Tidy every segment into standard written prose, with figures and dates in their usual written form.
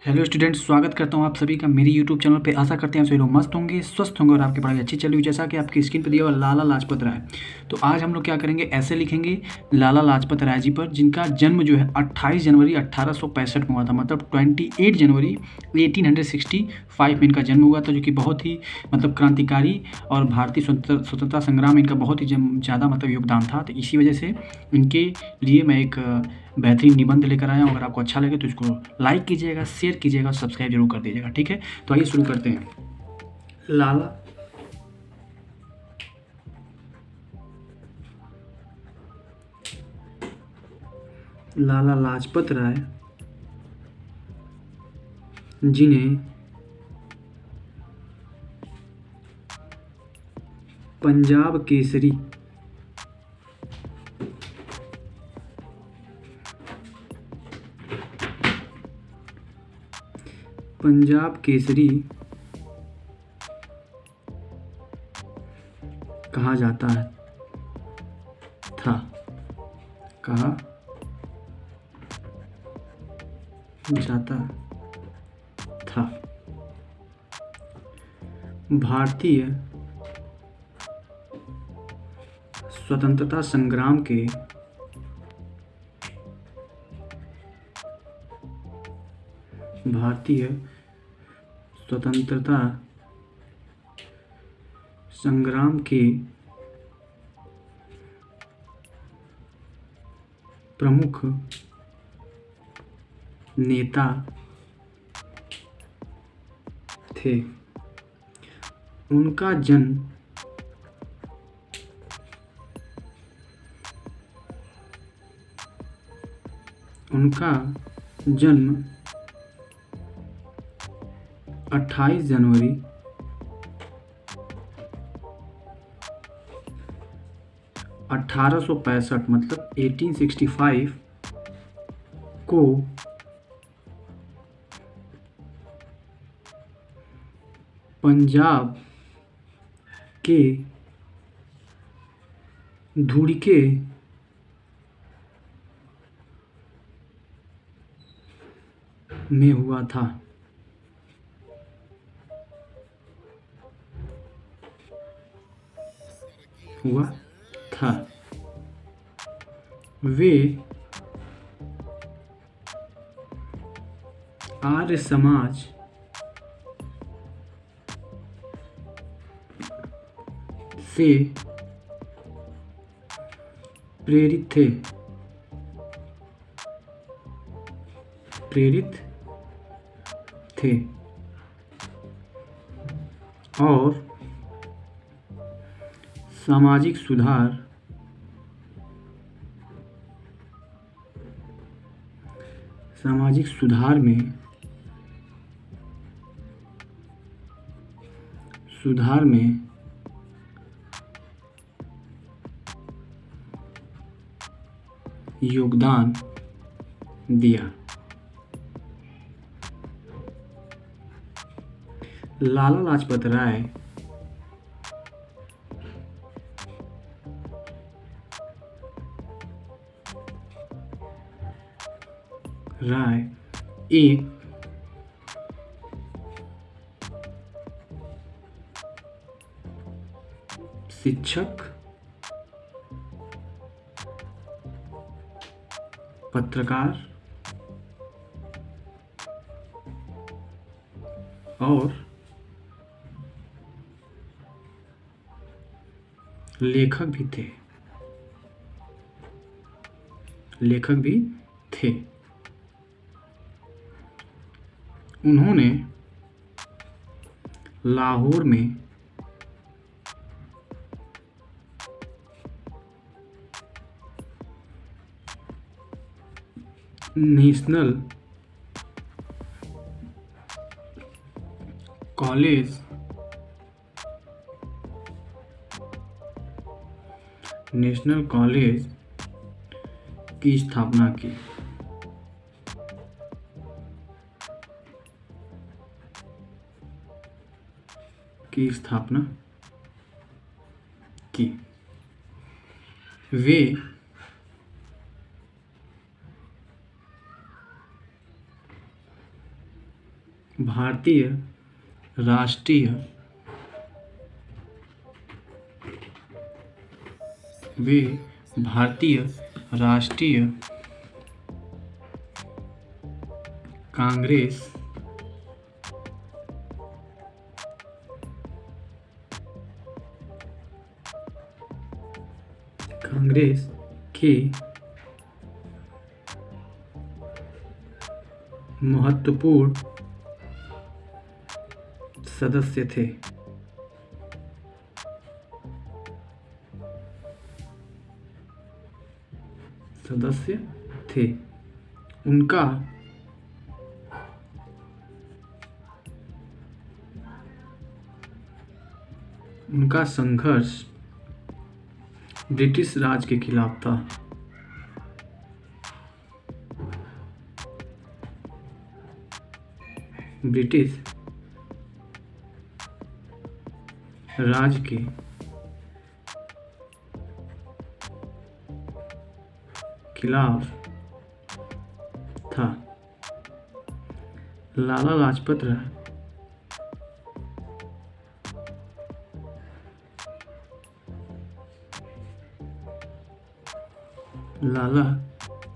Hello students, स्वागत करता हूं आप सभी का मेरी यूट्यूब चैनल पे। आशा करते हैं आप सभी लोग मस्त होंगे, स्वस्थ होंगे और आपकी पढ़ाई अच्छी चल रही हो। जैसा कि आपकी स्क्रीन पे दिया हुआ लाला लाजपत राय, तो आज हम लोग क्या करेंगे, ऐसे लिखेंगे लाला लाजपत राय जी पर, जिनका जन्म जो है 28 जनवरी 1865 में हुआ था। मतलब 28 जनवरी 1865 में इनका जन्म हुआ था, जो कि बहुत ही मतलब क्रांतिकारी और भारतीय स्वतंत्रता संग्राम में इनका बहुत ही ज़्यादा मतलब योगदान था। तो इसी वजह से इनके लिए मैं एक बेहतरीन निबंध लेकर आया हूँ। अगर आपको अच्छा लगे तो इसको लाइक कीजिएगा, शेयर कीजिएगा, सब्सक्राइब जरूर कर दीजिएगा। ठीक है, तो आइए शुरू करते हैं। लाला लाजपत राय, जिन्हें पंजाब केसरी कहा जाता था कहा जाता था। भारतीय स्वतंत्रता संग्राम के भारतीय स्वतंत्रता संग्राम के प्रमुख नेता थे। उनका जन्म 28 जनवरी 1865 मतलब 1865 को पंजाब के धुड़के में हुआ था। वे आर्य समाज से प्रेरित थे और सामाजिक सुधार में योगदान दिया। लाला लाजपत राय एक शिक्षक, पत्रकार और लेखक भी थे। उन्होंने लाहौर में नेशनल कॉलेज की स्थापना की। वे भारतीय राष्ट्रीय वे भारतीय राष्ट्रीय कांग्रेस के महत्वपूर्ण सदस्य थे। उनका संघर्ष ब्रिटिश राज के खिलाफ था। ब्रिटिश राज के खिलाफ था। लाला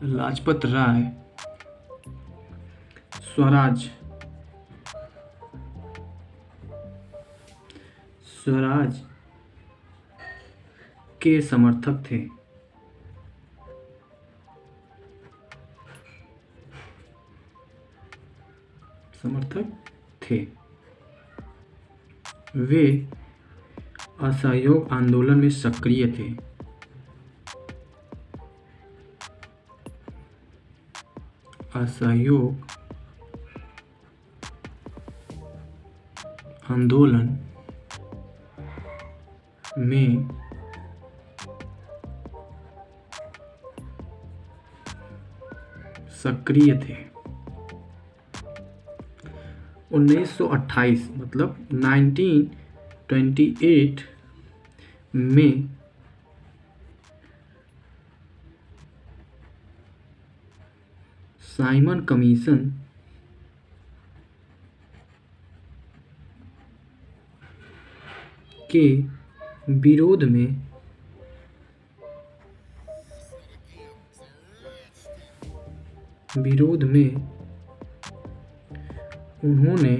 लाजपत राय स्वराज के समर्थक थे। वे असहयोग आंदोलन में सक्रिय थे। असहयोग आंदोलन में सक्रिय थे। 1928 मतलब 1928 में साइमन कमीशन के विरोध में उन्होंने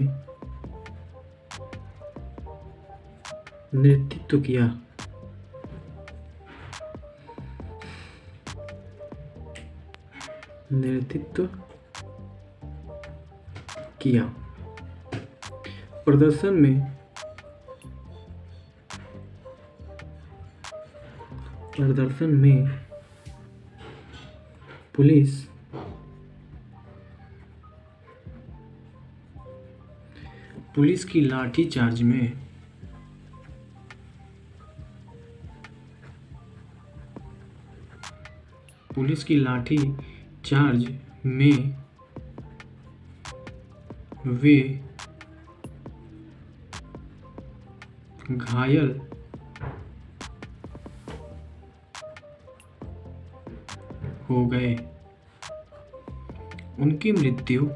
नेतृत्व किया। प्रदर्शन में पुलिस की लाठीचार्ज में वे घायल हो गए। उनकी मृत्यु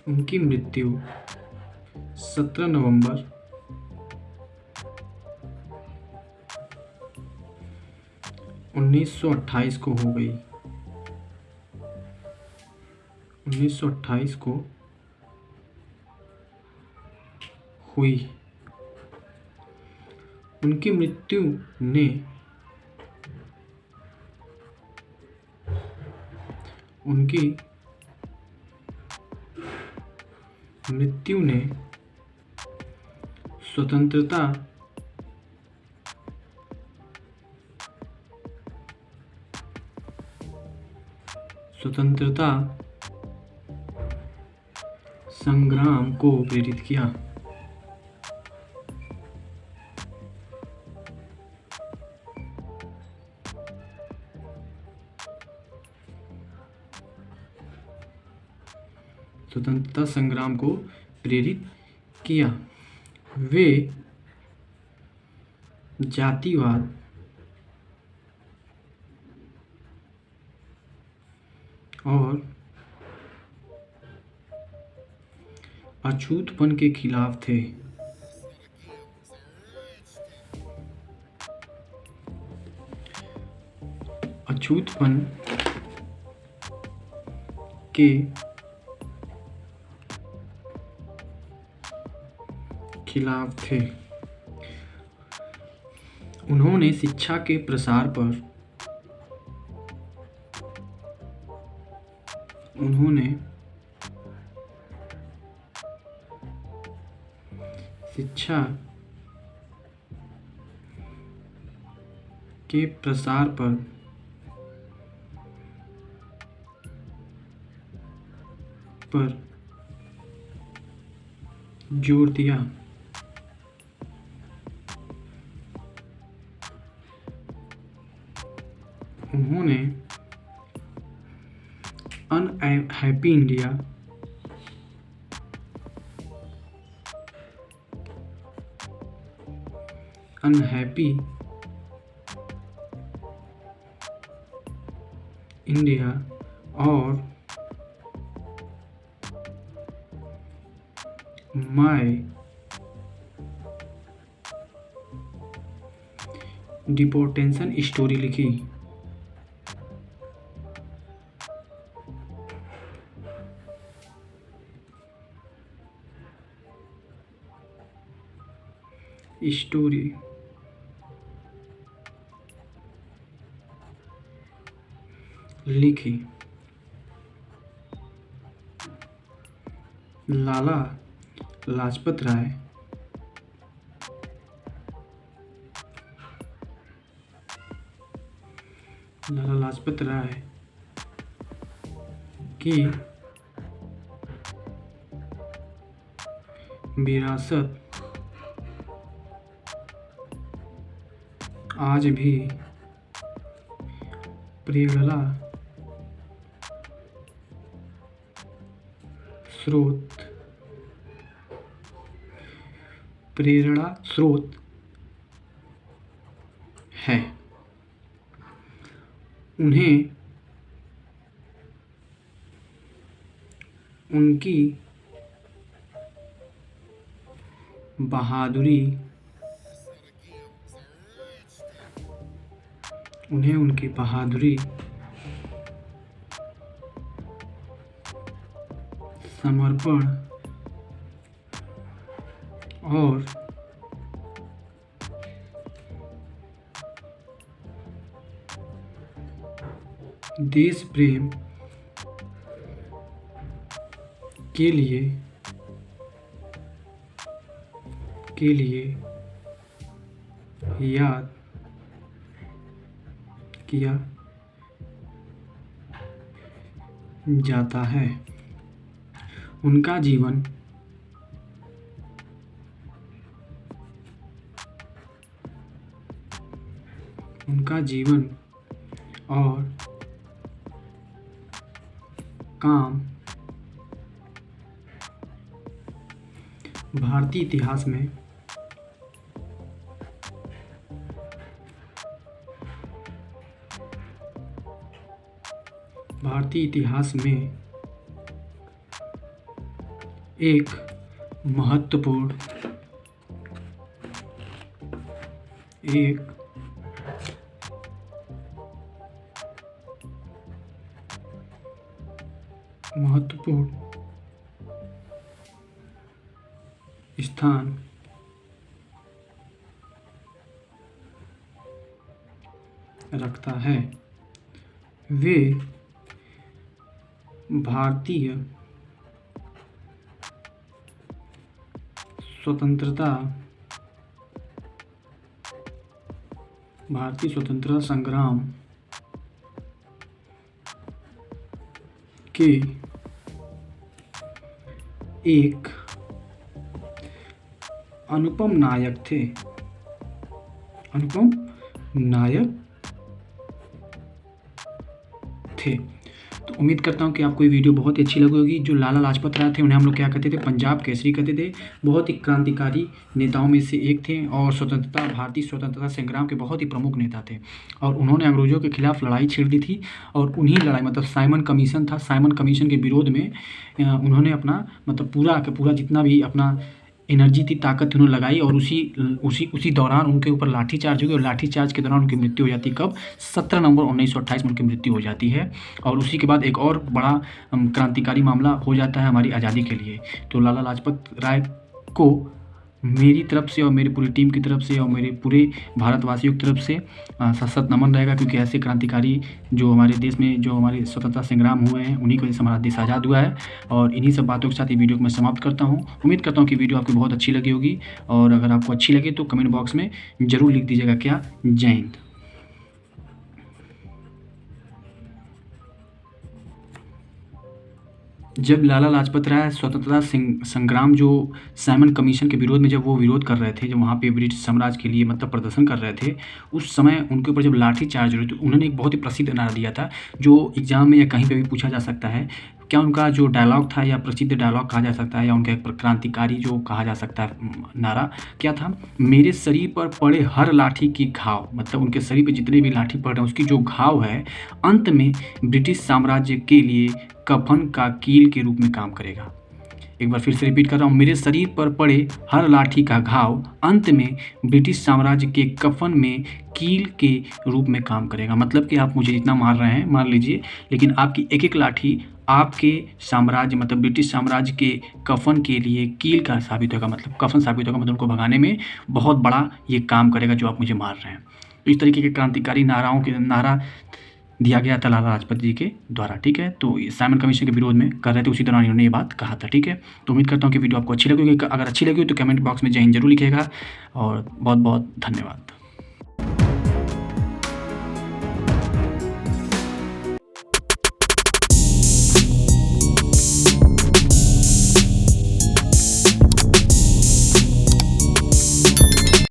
उनकी मृत्यु 17 नवंबर 1928 को हो गई। 1928 को हुई। उनकी मृत्यु ने स्वतंत्रता संग्राम को प्रेरित किया। स्वतंत्रता संग्राम को प्रेरित किया। वे जातिवाद और अछूतपन के खिलाफ थे। अछूतपन के खिलाफ थे। उन्होंने शिक्षा के प्रसार पर शिक्षा के प्रसार पर जोर दिया। उन्होंने अनहैप्पी इंडिया और माय डिपोर्टेशन स्टोरी लिखी। लाला लाजपत राय की विरासत आज भी प्रेरणा स्रोत है। उन्हें उनकी बहादुरी समर्पण और देश प्रेम के लिए याद किया जाता है। उनका जीवन और काम भारतीय इतिहास में एक महत्वपूर्ण स्थान रखता है। वे भारतीय स्वतंत्रता संग्राम के एक अनुपम नायक थे। तो उम्मीद करता हूँ कि आपको ये वीडियो बहुत ही अच्छी लगी होगी। जो लाला लाजपत राय थे उन्हें हम लोग क्या कहते थे, पंजाब केसरी कहते थे। बहुत ही क्रांतिकारी नेताओं में से एक थे और भारतीय स्वतंत्रता संग्राम के बहुत ही प्रमुख नेता थे। और उन्होंने अंग्रेज़ों के खिलाफ लड़ाई छेड़ दी थी और उन्हीं लड़ाई मतलब साइमन कमीशन था, साइमन कमीशन के विरोध में उन्होंने अपना मतलब पूरा का पूरा जितना भी अपना एनर्जी थी, ताकत थी, उन्होंने लगाई और उसी दौरान उनके ऊपर लाठीचार्ज हुई और लाठीचार्ज के दौरान उनकी मृत्यु हो जाती है। कब? 17 नवंबर 1928 में उनकी मृत्यु हो जाती है। और उसी के बाद एक और बड़ा क्रांतिकारी मामला हो जाता है हमारी आज़ादी के लिए। तो लाला लाजपत राय को मेरी तरफ से और मेरी पूरी टीम की तरफ से और मेरे पूरे भारतवासियों की तरफ से सशक्त नमन रहेगा, क्योंकि ऐसे क्रांतिकारी जो हमारे देश में जो हमारे स्वतंत्रता संग्राम हुए हैं उन्हीं की वजह से हमारा देश आज़ाद हुआ है। और इन्हीं सब बातों के साथ ये वीडियो को मैं समाप्त करता हूँ। उम्मीद करता हूँ कि वीडियो आपको बहुत अच्छी लगी होगी और अगर आपको अच्छी लगे तो कमेंट बॉक्स में ज़रूर लिख दीजिएगा क्या। जय हिंद। जब लाला लाजपत राय स्वतंत्रता संग्राम जो साइमन कमीशन के विरोध में जब वो विरोध कर रहे थे, जब वहाँ पे ब्रिटिश साम्राज्य के लिए मतलब प्रदर्शन कर रहे थे, उस समय उनके ऊपर जब लाठी चार्ज हुई तो उन्होंने एक बहुत ही प्रसिद्ध नारा दिया था, जो एग्ज़ाम में या कहीं पे भी पूछा जा सकता है। क्या उनका जो डायलॉग था या प्रसिद्ध डायलॉग कहा जा सकता है या उनका एक क्रांतिकारी जो कहा जा सकता है नारा क्या था? मेरे शरीर पर पड़े हर लाठी की घाव, मतलब उनके शरीर पे जितने भी लाठी पड़ रहे हैं उसकी जो घाव है अंत में ब्रिटिश साम्राज्य के लिए कफन का कील के रूप में काम करेगा। एक बार फिर से रिपीट कर रहा हूँ, मेरे शरीर पर पड़े हर लाठी का घाव अंत में ब्रिटिश साम्राज्य के कफन में कील के रूप में काम करेगा। मतलब कि आप मुझे जितना मार रहे हैं मार लीजिए, लेकिन आपकी एक एक लाठी आपके साम्राज्य मतलब ब्रिटिश साम्राज्य के कफन के लिए कील का साबित होगा, मतलब कफन साबित होगा, मतलब उनको भगाने में बहुत बड़ा ये काम करेगा जो आप मुझे मार रहे हैं। तो इस तरीके के क्रांतिकारी नारा दिया गया था लाला लाजपत जी के द्वारा। ठीक है, तो साइमन कमीशन के विरोध में कर रहे थे, उसी दौरान इन्होंने ये बात कहा था। ठीक है, तो उम्मीद करता हूँ कि वीडियो आपको अच्छी लगी होगी। अगर अच्छी लगी हो तो कमेंट बॉक्स में जय हिंद जरूर लिखिएगा और बहुत बहुत धन्यवाद।